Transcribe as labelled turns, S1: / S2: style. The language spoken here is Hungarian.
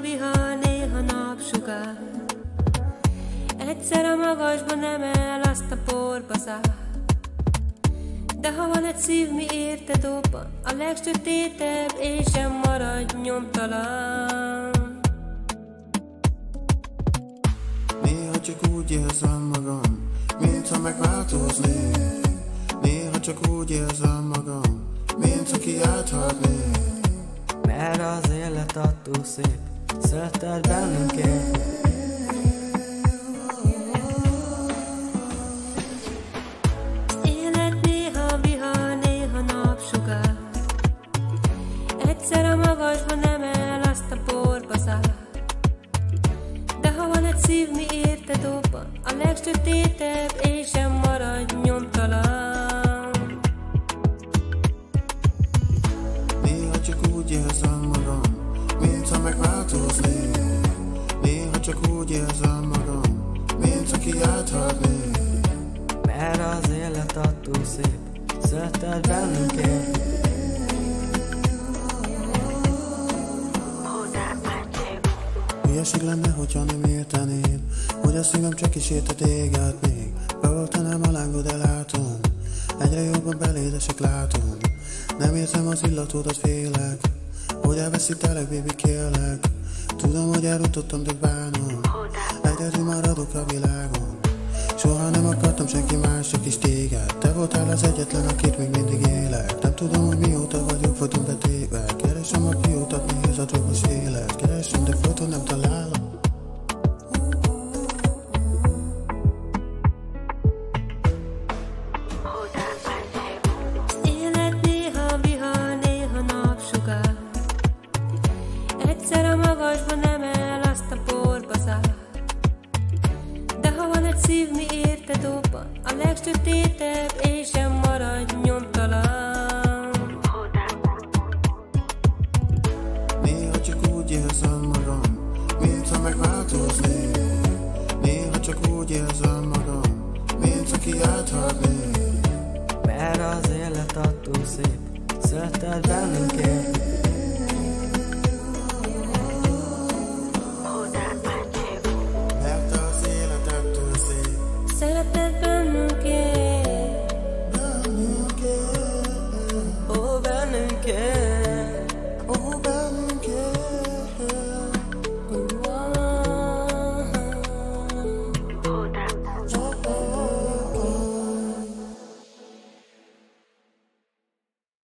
S1: vihar, néha napsugár. Egyszer a magasban emel, azt a porba zár. De ha van egy szív, mi érte dobban, a legsötétebb és sem marad nyomtalan.
S2: Néha csak úgy érzem magam, mintha megváltoznék. Néha csak úgy érzem magam, mintha kiálthatnék.
S3: Merre az élet attól szép, szeretted bennünk él.
S1: Élet néha vihar, néha napsugár. Egyszer a magasban emel, azt a porba zár. De ha van egy szív, mi érte dobban, a legsötétebb és sem marad nyomtalan.
S2: Néha csak úgy érzem magam, mintha megváltoznék. Néha csak úgy érzem magam, mintha kiálthatnék.
S3: Merre az élet attól szép, szeretted bennünk él.
S2: Hülyeség lenne, hogyha nem érteném, hogy a szívem csak is érte téged még. Beoltanám a lángod, de látom, egyre jobban beléd esek, látom. Nem értem az illatodat, félek, hogy elveszítelek, baby, kérlek. Tudom, hogy elrontottam, de bánom, egyedül maradok a világon. Soha nem akartam senki más, csak is téged. Te voltál az egyetlen, akit még mindig élek. Nem tudom, hogy mióta vagyok vagyunk betéve. Keresem a kiutat, mihez a drogos élet. Keresem, de folyton nem találom.
S1: Élet néha vihar, néha napsugár. Egyszer a magasban emel, azt a porba zár. De ha van egy szív, mi érte dobban, a legsötétebb és sem marad nyomtalan.
S2: Néha csak úgy érzem magam, mintha megváltoznék. Néha csak úgy érzem magam, mintha kiálthatnék.
S3: Merre az élet attól szép, szeretted bennünk él.
S2: Mert az élet ettől szép.
S1: Szereted bennünk él.
S2: Bennünk él.
S3: Ó, bennünk él.